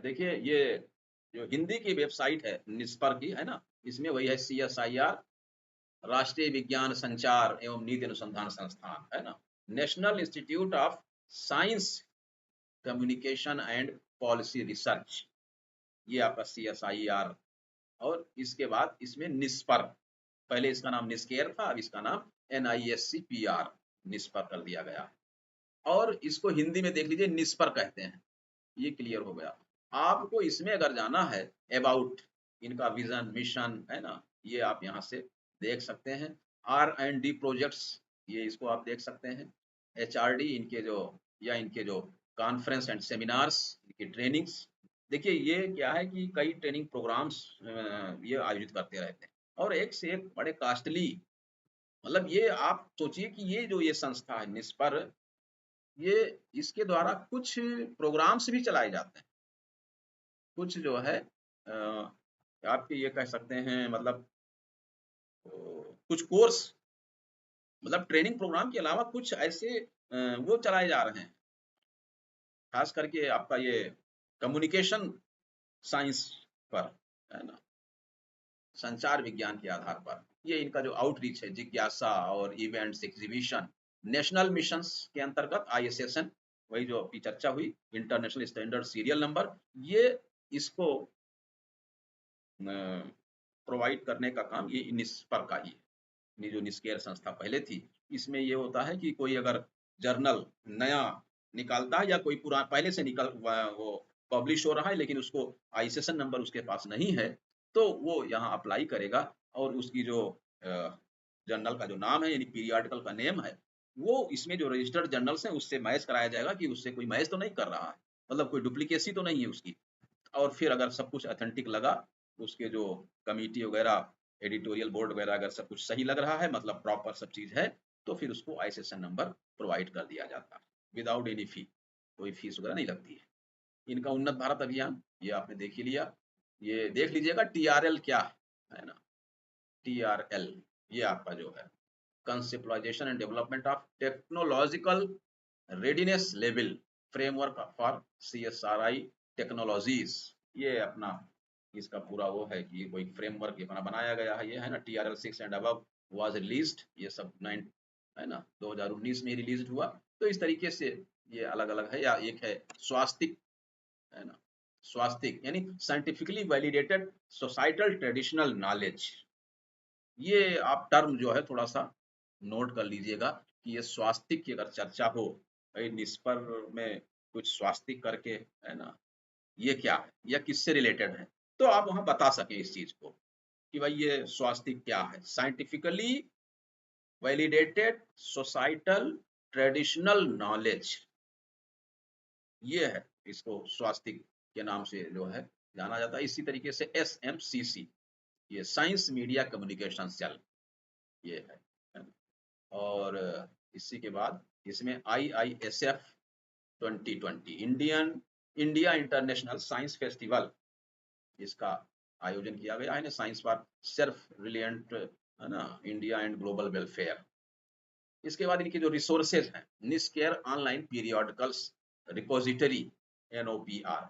देखिए ये जो हिंदी की वेबसाइट है निस्पर की, है ना? इसमें वही है CSIR, राष्ट्रीय विज्ञान संचार एवं नीति अनुसंधान संस्थान, है ना? National institute of science communication and policy research, ये आपका CSIR। और इसके बाद इसमें निस्पर, पहले इसका नाम निस्केयर था, अब इसका नाम NISCPR निस्पर कर दिया गया। और इसको हिंदी में देख लीजिए निस्पर कहते हैं, ये क्लियर हो गया। आपको इसमें अगर जाना है अबाउट इनका विजन मिशन, है ना, ये आप यहाँ से देख सकते हैं। R&D प्रोजेक्ट्स, ये इसको आप देख सकते हैं। HRD इनके जो, या इनके जो कॉन्फ्रेंस एंड सेमिनार्स, इनकी ट्रेनिंग्स। देखिए ये क्या है कि कई ट्रेनिंग प्रोग्राम्स ये आयोजित करते रहते हैं और एक से एक बड़े कॉस्टली, मतलब ये आप सोचिए कि ये जो ये संस्था है निस्पर, ये इसके द्वारा कुछ प्रोग्राम्स भी चलाए जाते हैं, कुछ जो है आपके ये कह सकते हैं, मतलब कुछ कोर्स, मतलब ट्रेनिंग प्रोग्राम के अलावा कुछ ऐसे वो चलाए जा रहे हैं, खास करके आपका ये कम्युनिकेशन साइंस पर, है ना, संचार विज्ञान के आधार पर। ये इनका जो आउटरीच है, जिज्ञासा और इवेंट्स एग्जीबिशन, नेशनल मिशंस के अंतर्गत ISSN, वही जो अभी चर्चा हुई, इंटरनेशनल स्टैंडर्ड सीरियल नंबर, ये इसको प्रोवाइड करने का काम ये निस्पर का ही है। ये जो निष्क्रिय संस्था पहले थी, इसमें ये होता है कि कोई अगर जर्नल नया निकालता है या कोई पुरा पहले से निकल वो पब्लिश हो रहा है लेकिन उसको ISSN नंबर उसके पास नहीं है, तो वो यहाँ अप्लाई करेगा और उसकी जो जर्नल का जो नाम है यानी पीरियडिकल का नेम है, वो इसमें जो रजिस्टर्ड जर्नल्स हैं उससे मैच कराया जाएगा कि उससे कोई मैच तो नहीं कर रहा है, मतलब कोई डुप्लीकेसी तो नहीं है उसकी। और फिर अगर सब कुछ ऑथेंटिक लगा, उसके जो कमिटी वगैरह, एडिटोरियल बोर्ड वगैरह अगर सब कुछ सही लग रहा है, मतलब प्रॉपर सब चीज है, तो फिर उसको ISSN नंबर प्रोवाइड कर दिया जाता है विदाउट एनी फी, कोई फीस वगैरह नहीं लगती है। इनका उन्नत भारत अभियान, ये आपने देख ही लिया। ये देख लीजिएगा TRL क्या है ना, TRL ये आपका जो है conceptualisation and development of technological readiness level framework for CSRI technologies, ये अपना इसका पूरा वो है कि कोई फ्रेमवर्क अपना बनाया गया है, ये है ना। TRL 6 and above was released, ये सब 9 है ना 2019 में रिलीज हुआ। तो इस तरीके से ये अलग अलग है। या एक है स्वास्तिक, है ना, स्वास्तिक यानी scientifically validated societal traditional knowledge. ये आप टर्म जो है थोड़ा सा नोट कर लीजिएगा कि ये स्वास्तिक की अगर चर्चा हो, भाई निस्पर में कुछ स्वास्तिक करके, है ना, ये क्या है या किससे रिलेटेड है, तो आप वहां बता सके इस चीज को कि भाई ये स्वास्तिक क्या है। Scientifically validated societal traditional knowledge, ये है, इसको स्वास्तिक के नाम से जो है जाना जाता है। इसी तरीके से SMCC, ये साइंस मीडिया कम्युनिकेशन सेल, ये है ना? और इसी के बाद इसमें IISF 2020 India international science festival, इसका आयोजन किया गया है ना, साइंस फॉर सेल्फ रिलियंट, है ना, इंडिया एंड ग्लोबल वेलफेयर। इसके बाद इनके जो रिसोर्सेज हैं, NISCAIR online periodicals repository NOPR,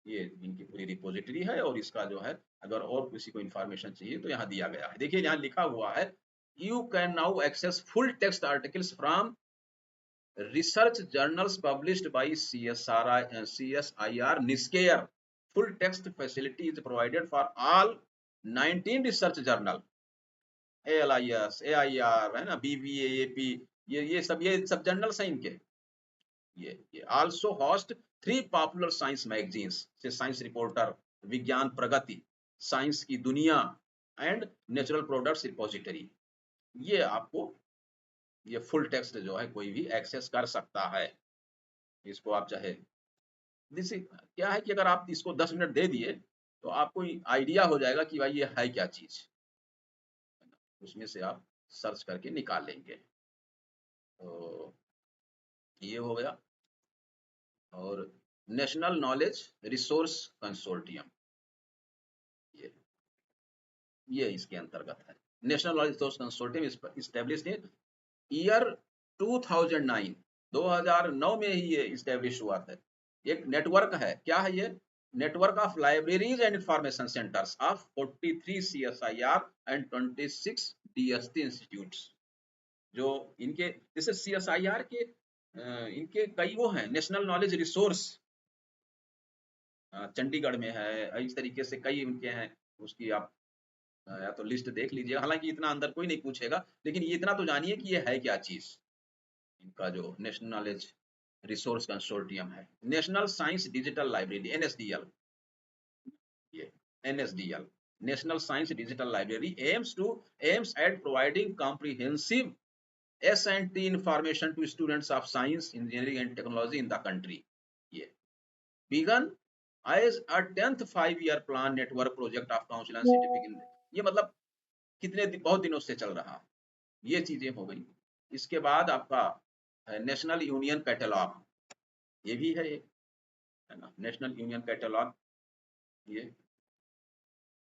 ये इनकी पूरी रिपोजिटरी है। और इसका जो है अगर और किसी को इन्फॉर्मेशन चाहिए तो यहाँ दिया गया है। देखिए यहाँ लिखा हुआ है, you can now access full text articles from research journals published by CSIR Niscare. Full text facility is provided for all 19 research journal, ALIS, AIR, है ना, BBAAP, ये सब जर्नल्स हैं इनके। ये also host 3 popular science magazines, से science reporter, विज्ञान प्रगति, science की दुनिया एंड नेचुरल प्रोडक्ट्स रिपोजिटरी। ये आपको ये फुल टेक्स्ट जो है कोई भी एक्सेस कर सकता है। इसको आप चाहे, जैसे क्या है कि अगर आप इसको 10 मिनट दे दिए तो आपको आइडिया हो जाएगा कि भाई ये है क्या चीज, उसमें से आप सर्च करके निकाल लेंगे। तो ये हो गया। और नेशनल नॉलेज रिसोर्स कंसोर्टियम, ये इसके अंतर्गत है। National knowledge resource consortium established in year 2009, 2009 में ही ये इस्टेब्लिश हुआ था। एक नेटवर्क है, क्या है ये, network of libraries and information centers of 43 CSIR and 26 DST institutes। जो इनके जैसे CSIR के इनके कई वो हैं, नेशनल नॉलेज रिसोर्स चंडीगढ़ में है, इस तरीके से कई उनके हैं। उसकी आप या तो लिस्ट देख लीजिएगा, हालांकि इतना अंदर कोई नहीं पूछेगा, लेकिन ये इतना तो जानिए कि ये है क्या चीज। इनका जो नेशनल नॉलेज रिसोर्स कंसोर्टियम है, national science digital library NSDL, ये NSDL national science digital library aims at providing comprehensive S&T information to students of science, engineering and technology in the country। ये begun as a 10th 5-year plan network project of council and certificate। ये मतलब कितने बहुत दिनों से चल रहा, ये चीजें हो गई। इसके बाद आपका नेशनल यूनियन कैटलॉग, ये भी है ना, नेशनल यूनियन कैटलॉग,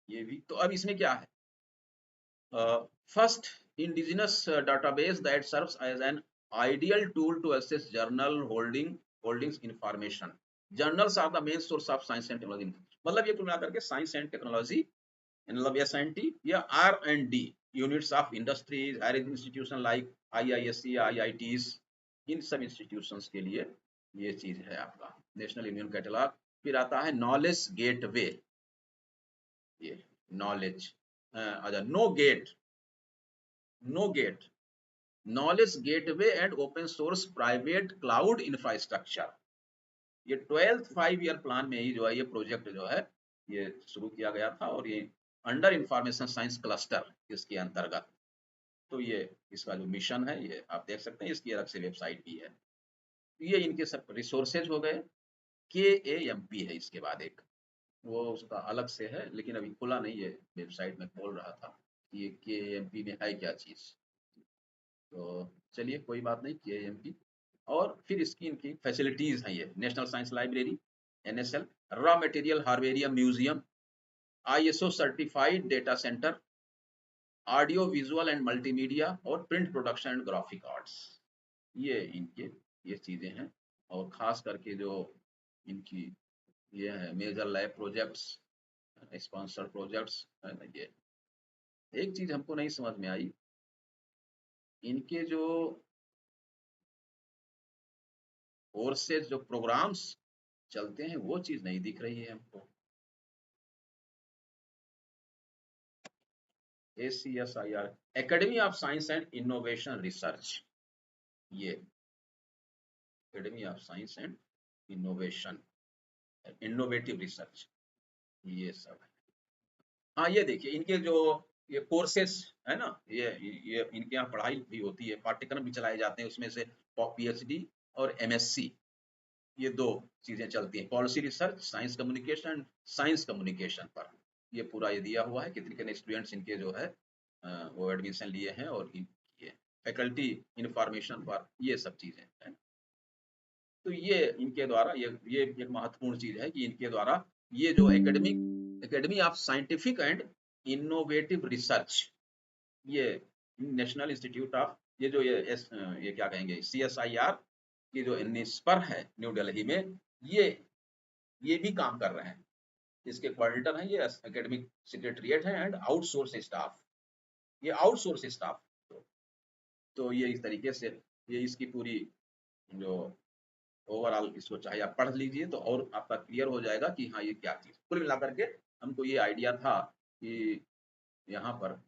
ये भी। तो अब इसमें क्या है, first indigenous database that serves as an ideal tool to access journal holdings information. Journals are the main source of science and technology. मतलब ये कुल मिलाकर के साइंस एंड टेक्नोलॉजी, मतलब S&T या R&D units of industries, higher institution like IISc, IITs, इन सब institutions के लिए ये चीज है आपका नेशनल यूनियन कैटलॉग। फिर आता है नॉलेज गेटवे, ये नॉलेज अच्छा know get knowledge gateway and open source private cloud infrastructure. ये 12th 5-year प्लान में ही जो है ये प्रोजेक्ट जो है ये शुरू किया गया था, और ये अंडर इंफॉर्मेशन साइंस क्लस्टर इसके अंतर्गत। तो ये इसका जो मिशन है ये आप देख सकते हैं, इसकी अलग से वेबसाइट भी है। ये इनके सब रिसोर्सेज हो गए। KAMP है इसके बाद एक, वो उसका अलग से है, लेकिन अभी खुला नहीं है, वेबसाइट में खोल रहा था कि ये KAMP में है क्या चीज। तो चलिए कोई बात नहीं, KAMP। और फिर इसकी इनकी फैसिलिटीज हैं, ये national science library NSL, raw material herbarium museum, ISO certified data centre, audio visual and multimedia, और print production and graphic arts. ये इनके ये चीजें हैं। और खास करके जो इनकी ये है major lab projects, sponsor projects है ना। ये एक चीज हमको नहीं समझ में आई, इनके जो कोर्सेज जो प्रोग्राम्स चलते हैं वो चीज नहीं दिख रही है हमको। ACSIR academy of science and innovation research, ये academy of science and innovation innovative research, ये सब है। हाँ ये देखिए इनके जो ये कोर्सेस है ना, ये इनके यहाँ पढ़ाई भी होती है, पाठ्यक्रम भी चलाए जाते हैं, उसमें से PhD और MSc, ये दो चीजें चलती हैं। पॉलिसी रिसर्च, साइंस कम्युनिकेशन पर ये पूरा ये दिया हुआ है, कितने कितने स्टूडेंट्स इनके जो है वो एडमिशन लिए हैं, और ये फैकल्टी इंफॉर्मेशन पर ये सब चीजें हैं। तो ये इनके द्वारा ये एक महत्वपूर्ण चीज है कि इनके द्वारा ये जो academy of scientific and innovative research, ये नेशनल इंस्टीट्यूट ऑफ ये क्या कहेंगे CSIR की जो निस्पर है न्यू दिल्ली में, ये भी काम कर रहे हैं। इसके कोऑर्डिनेटर हैं, ये एकेडमिक सेक्रेटरीट है एंड आउटसोर्स स्टाफ, ये आउटसोर्स स्टाफ। तो ये इस तरीके से ये इसकी पूरी जो ओवरऑल इसको चाहे आप पढ़ लीजिए तो और आपका क्लियर हो जाएगा कि हाँ ये क्या चीज। कुल मिलाकर के हमको ये आइडिया था कि यहाँ पर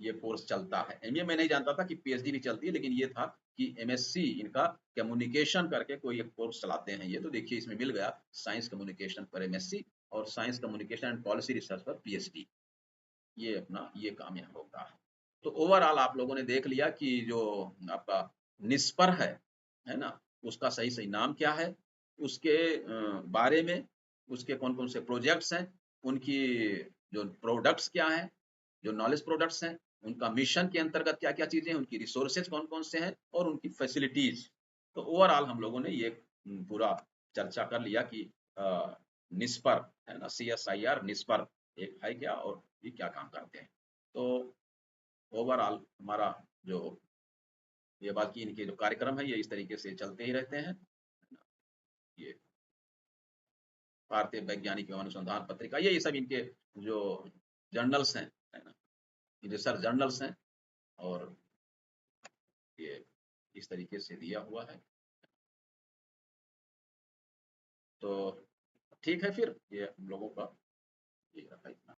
ये कोर्स चलता है। MA मैं नहीं जानता था कि PhD भी चलती है, लेकिन ये था कि MSc इनका कम्युनिकेशन करके कोई एक कोर्स चलाते हैं। ये तो देखिए इसमें मिल गया, साइंस कम्युनिकेशन पर MSc और science communication and policy research पर PhD, ये अपना ये काम यहाँ होता है। तो ओवरऑल आप लोगों ने देख लिया कि जो आपका निस्पर है ना, उसका सही सही नाम क्या है, उसके बारे में, उसके कौन कौन से प्रोजेक्ट्स हैं, उनकी जो प्रोडक्ट्स क्या हैं, जो नॉलेज प्रोडक्ट्स हैं, उनका मिशन के अंतर्गत क्या क्या चीजें हैं, उनकी रिसोर्सेज कौन कौन से हैं, और उनकी फैसिलिटीज। तो ओवरऑल हम लोगों ने ये पूरा चर्चा कर लिया कि निस्पर है ना, CSIR निस्पर एक है क्या और ये क्या काम करते हैं। तो ओवरऑल हमारा जो ये बाकी इनके जो कार्यक्रम है ये इस तरीके से चलते ही रहते हैं। ये भारतीय वैज्ञानिक एवं अनुसंधान पत्रिका, ये सब इनके जो जर्नल्स हैं, है ना? रिसर्च जर्नल्स हैं और ये इस तरीके से दिया हुआ है। तो ठीक है फिर ये हम लोगों का ये रहा इतना।